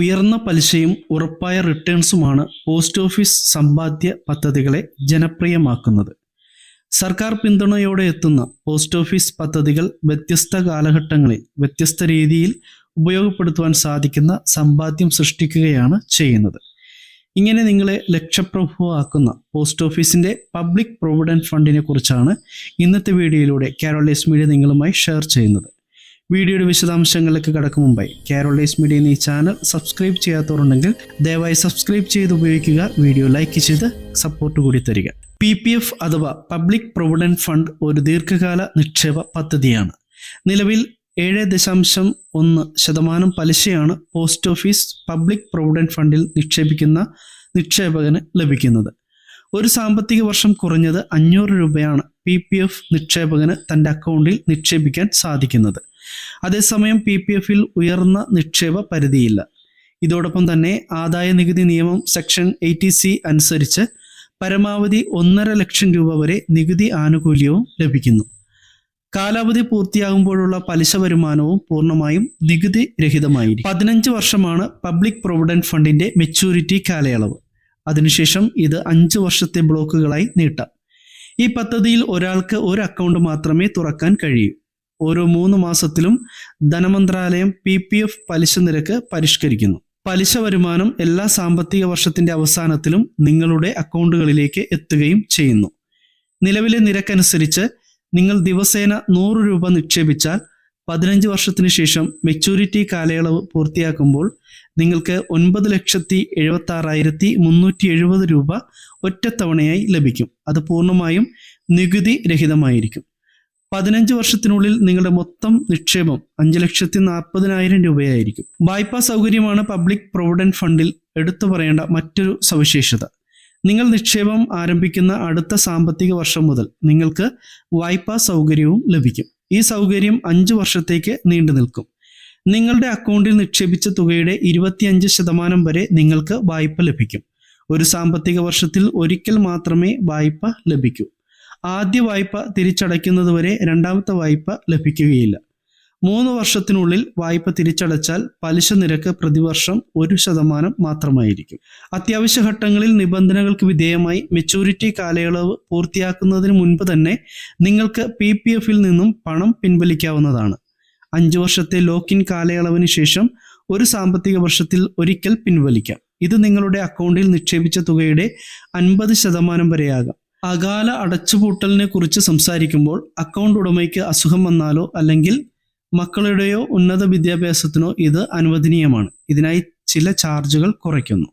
ഉയർന്ന പലിശയും ഉറപ്പായ റിട്ടേൺസുമാണ് പോസ്റ്റ് ഓഫീസ് സമ്പാദ്യ പദ്ധതികളെ ജനപ്രിയമാക്കുന്നത്. സർക്കാർ പിന്തുണയോടെ എത്തുന്ന പോസ്റ്റ് ഓഫീസ് പദ്ധതികൾ വ്യത്യസ്ത കാലഘട്ടങ്ങളിൽ വ്യത്യസ്ത രീതിയിൽ ഉപയോഗപ്പെടുത്തുവാൻ സാധിക്കുന്ന സമ്പാദ്യം സൃഷ്ടിക്കുകയാണ് ചെയ്യുന്നത്. ഇങ്ങനെ നിങ്ങളെ ലക്ഷപ്രഭുവാക്കുന്ന പോസ്റ്റ് ഓഫീസിൻ്റെ പബ്ലിക് പ്രൊവിഡൻറ്റ് ഫണ്ടിനെ കുറിച്ചാണ് ഇന്നത്തെ വീഡിയോയിലൂടെ കാരോളൈസ് മീഡിയ നിങ്ങളുമായി ഷെയർ ചെയ്യുന്നത്. വീഡിയോയുടെ വിശദാംശങ്ങളിലേക്ക് കടക്കും മുമ്പായി കാരോളൈസ് മീഡിയ എന്ന ഈ ചാനൽ സബ്സ്ക്രൈബ് ചെയ്യാത്തവരുണ്ടെങ്കിൽ ദയവായി സബ്സ്ക്രൈബ് ചെയ്ത് ഉപയോഗിക്കുക. വീഡിയോ ലൈക്ക് ചെയ്ത് സപ്പോർട്ട് കൂടി തരിക. PPF അഥവാ പബ്ലിക് പ്രൊവിഡൻറ്റ് ഫണ്ട് ഒരു ദീർഘകാല നിക്ഷേപ പദ്ധതിയാണ്. നിലവിൽ 7.1% പലിശയാണ് പോസ്റ്റ് ഓഫീസ് പബ്ലിക് പ്രൊവിഡൻറ്റ് ഫണ്ടിൽ നിക്ഷേപിക്കുന്ന നിക്ഷേപകന് ലഭിക്കുന്നത്. ഒരു സാമ്പത്തിക വർഷം കുറഞ്ഞത് 500 രൂപയാണ് PPF നിക്ഷേപകന് തൻ്റെ അക്കൗണ്ടിൽ നിക്ഷേപിക്കാൻ സാധിക്കുന്നത്. അതേസമയം PPFൽ ഉയർന്ന നിക്ഷേപ പരിധിയില്ല. ഇതോടൊപ്പം തന്നെ ആദായ നികുതി നിയമം സെക്ഷൻ 80C അനുസരിച്ച് പരമാവധി 1.5 ലക്ഷം രൂപ വരെ നികുതി ആനുകൂല്യവും ലഭിക്കുന്നു. കാലാവധി പൂർത്തിയാകുമ്പോഴുള്ള പലിശ വരുമാനവും പൂർണ്ണമായും നികുതി രഹിതമായിരിക്കും. 15 വർഷമാണ് പബ്ലിക് പ്രൊവിഡൻറ്റ് ഫണ്ടിന്റെ മെച്യൂരിറ്റി കാലയളവ്. അതിനുശേഷം ഇത് 5 വർഷത്തെ ബ്ലോക്കുകളായി നീട്ടാം. ഈ പദ്ധതിയിൽ ഒരാൾക്ക് ഒരു അക്കൗണ്ട് മാത്രമേ തുറക്കാൻ കഴിയൂ. ഓരോ 3 മാസത്തിലും ധനമന്ത്രാലയം PPF പലിശ നിരക്ക് പരിഷ്കരിക്കുന്നു. പലിശ വരുമാനം എല്ലാ സാമ്പത്തിക വർഷത്തിന്റെ അവസാനത്തിലും നിങ്ങളുടെ അക്കൗണ്ടുകളിലേക്ക് എത്തുകയും ചെയ്യുന്നു. നിലവിലെ നിരക്കനുസരിച്ച് നിങ്ങൾ ദിവസേന 100 രൂപ നിക്ഷേപിച്ചാൽ 15 വർഷത്തിന് ശേഷം മെച്യൂരിറ്റി കാലയളവ് പൂർത്തിയാക്കുമ്പോൾ നിങ്ങൾക്ക് 9,76,370 രൂപ ഒറ്റത്തവണയായി ലഭിക്കും. അത് പൂർണ്ണമായും നികുതി രഹിതമായിരിക്കും. 15 വർഷത്തിനുള്ളിൽ നിങ്ങളുടെ മൊത്തം നിക്ഷേപം 5,40,000 രൂപയായിരിക്കും. വായ്പാ സൗകര്യമാണ് പബ്ലിക് പ്രൊവിഡൻറ്റ് ഫണ്ടിൽ എടുത്തു പറയേണ്ട മറ്റൊരു സവിശേഷത. നിങ്ങൾ നിക്ഷേപം ആരംഭിക്കുന്ന അടുത്ത സാമ്പത്തിക വർഷം മുതൽ നിങ്ങൾക്ക് വായ്പാ സൗകര്യവും ലഭിക്കും. ഈ സൗകര്യം 5 വർഷത്തേക്ക് നീണ്ടു നിൽക്കും. നിങ്ങളുടെ അക്കൗണ്ടിൽ നിക്ഷേപിച്ച തുകയുടെ 25% വരെ നിങ്ങൾക്ക് വായ്പ ലഭിക്കും. ഒരു സാമ്പത്തിക വർഷത്തിൽ ഒരിക്കൽ മാത്രമേ വായ്പ ലഭിക്കൂ. ആദ്യ വായ്പ തിരിച്ചടയ്ക്കുന്നതുവരെ രണ്ടാമത്തെ വായ്പ ലഭിക്കുകയില്ല. 3 വർഷത്തിനുള്ളിൽ വായ്പ തിരിച്ചടച്ചാൽ പലിശ നിരക്ക് പ്രതിവർഷം 1% മാത്രമായിരിക്കും. അത്യാവശ്യ ഘട്ടങ്ങളിൽ നിബന്ധനകൾക്ക് വിധേയമായി മെച്യൂരിറ്റി കാലയളവ് പൂർത്തിയാക്കുന്നതിന് മുൻപ് തന്നെ നിങ്ങൾക്ക് PPFൽ നിന്നും പണം പിൻവലിക്കാവുന്നതാണ്. 5 വർഷത്തെ ലോക്കിൻ കാലയളവിന് ശേഷം ഒരു സാമ്പത്തിക വർഷത്തിൽ ഒരിക്കൽ പിൻവലിക്കാം. ഇത് നിങ്ങളുടെ അക്കൗണ്ടിൽ നിക്ഷേപിച്ച തുകയുടെ 50% വരെയാകാം. അകാല അടച്ചുപൂട്ടലിനെ കുറിച്ച് സംസാരിക്കുമ്പോൾ അക്കൗണ്ട് ഉടമയ്ക്ക് അസുഖം വന്നാലോ അല്ലെങ്കിൽ മക്കളുടെയോ ഉന്നത വിദ്യാഭ്യാസത്തിനോ ഇത് അനുവദനീയമാണ്. ഇതിനായി ചില ചാർജുകൾ കുറയ്ക്കുന്നു.